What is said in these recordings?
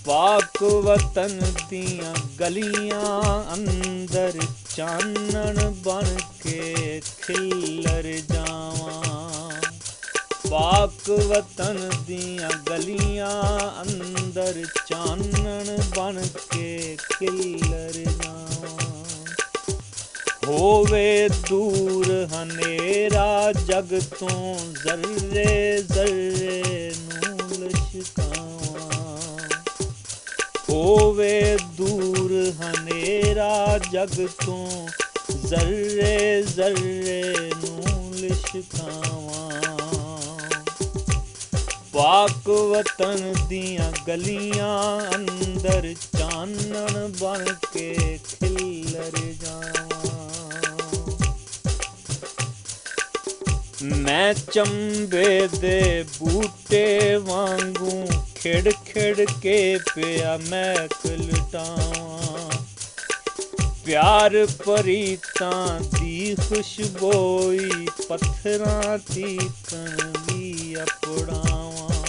ਪਾਕ ਵਤਨ ਦੀਆਂ ਗਲੀਆਂ ਅੰਦਰ ਚਾਨਣ ਬਣ ਕੇ ਖਿਲਰ ਜਾਵਾਂ। ਪਾਕ ਵਤਨ ਦੀਆਂ ਗਲੀਆਂ ਅੰਦਰ ਚਾਨਣ ਬਣ ਕੇ ਖਿਲਰ ਜਾਵਾਂ। ਹੋਵੇ ਦੂਰ ਹਨੇਰਾ ਜਗ ਤੋਂ ਜ਼ਰਰੇ ਜ਼ਰਰੇ ਨੂੰ ਲਿਸ਼ਕਾਵਾਂ। ਹੋਵੇ ਦੂਰ ਹਨੇਰਾ ਜਗ ਤੋਂ ਜ਼ਰਰੇ ਜ਼ਰਰੇ ਨੂੰ ਲਿਸ਼ਕਾਵਾਂ। ਪਾਕ ਵਤਨ ਦੀਆਂ ਗਲੀਆਂ ਅੰਦਰ ਚਾਨਣ ਬਣ ਕੇ ਖਿਲਰ ਜਾਵਾਂ। ਮੈਂ ਚੰਬੇ ਦੇ ਬੂਟੇ ਵਾਂਗੂ ਖਿੜ ਖਿੜ ਕੇ ਪਿਆ ਮਹਿਕ ਲੁਟਾਵਾਂ। ਪਿਆਰ ਪ੍ਰੀਤਾਂ ਦੀ ਖੁਸ਼ਬੋਈ ਪੱਥਰਾਂ ਤੀਕਣ ਵੀ ਅਪੜਾਵਾਂ।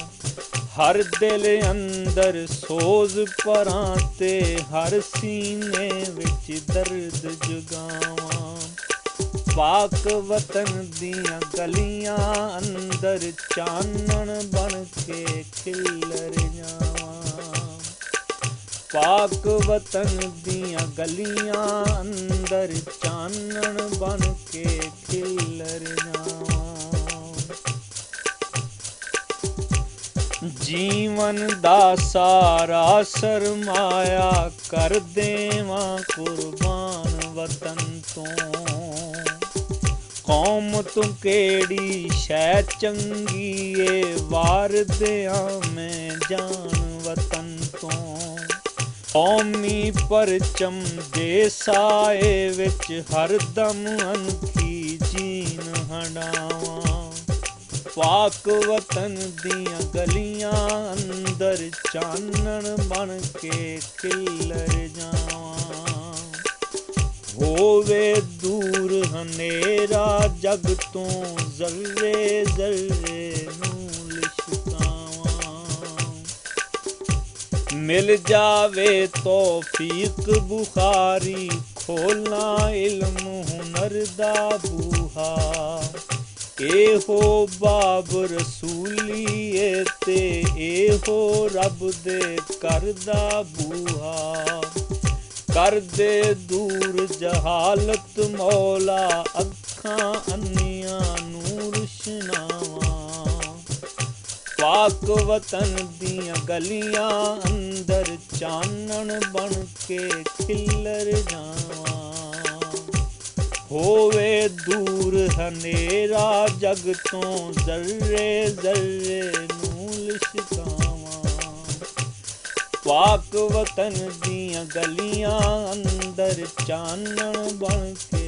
ਹਰ ਦਿਲ ਅੰਦਰ ਸੋਜ਼ ਭਰਾਂ ਤੇ ਹਰ ਸੀਨੇ ਵਿੱਚ ਦਰਦ ਜਗਾਵਾਂ। ਪਾਕ ਵਤਨ ਦੀਆਂ ਗਲੀਆਂ ਅੰਦਰ ਚਾਨਣ ਬਣ ਕੇ ਖਿਲਰ ਜਾਵਾਂ। ਪਾਕ ਵਤਨ ਦੀਆਂ ਗਲੀਆਂ ਅੰਦਰ ਚਾਨਣ ਬਣ ਕੇ ਖਿਲਰ ਜਾਵਾਂ। ਜੀਵਨ ਦਾ ਸਾਰਾ ਸਰਮਾਇਆ ਕਰ ਦੇਵਾਂ ਕੁਰਬਾਨ ਵਤਨ ਤੋਂ। ਕੌਮ ਤੂੰ ਕਿਹੜੀ ਸ਼ੈ ਚੰਗੀ ਏ ਵਾਰ ਦਿਆਂ ਮੈਂ ਜਾਨ ਵਤਨ ਤੋਂ। ਕੌਮੀ ਪਰਚਮ ਦੇ ਸਾਏ ਵਿੱਚ ਹਰਦਮ ਅਨਖੀ ਜੀਨ ਹੰਡਾਵਾਂ। ਪਾਕ ਵਤਨ ਦੀਆਂ ਗਲੀਆਂ ਅੰਦਰ ਚਾਨਣ ਬਣ ਕੇ ਖਿਲਰ ਜਾਵਾਂ। ਹੋਵੇ ਦੂਰ ਹਨੇਰਾ ਜਗ ਤੋਂ ਜ਼ਰਰੇ ਜ਼ਰਰੇ ਨੂੰ ਲਿਸ਼ਕਾਵਾਂ। ਮਿਲ ਜਾਵੇ ਤੌਫੀਕ ਬੁਖਾਰੀ ਖੋਲਾਂ ਇਲਮ ਹੁਨਰ ਦਾ ਬੂਹਾ। ਇਹੋ ਬਾਬ ਰਸੂਲੀਏ ਤੇ ਇਹੋ ਰੱਬ ਦੇ ਘਰ ਦਾ ਬੂਹਾ। ਕਰਦੇ ਦੂਰ ਜਹਾਲਤ ਮੌਲਾ ਅੱਖਾਂ ਅੰਨੀਆਂ ਨੂੰ ਰੁਸ਼ਨਾਵਾਂ। ਪਾਕ ਵਤਨ ਦੀਆਂ ਗਲੀਆਂ ਅੰਦਰ ਚਾਨਣ ਬਣ ਕੇ ਖਿਲਰ ਜਾਵਾਂ। ਹੋਵੇ ਦੂਰ ਹਨੇਰਾ ਜਗ ਤੋਂ ਜ਼ਰਰੇ ਜ਼ਰਰੇ ਨੂੰ ਲਿਸ਼ਕਾਵਾਂ। ਪਾਕ ਵਤਨ ਦੀਆਂ ਗਲੀਆਂ ਅੰਦਰ ਚਾਨਣ ਬਣ ਕੇ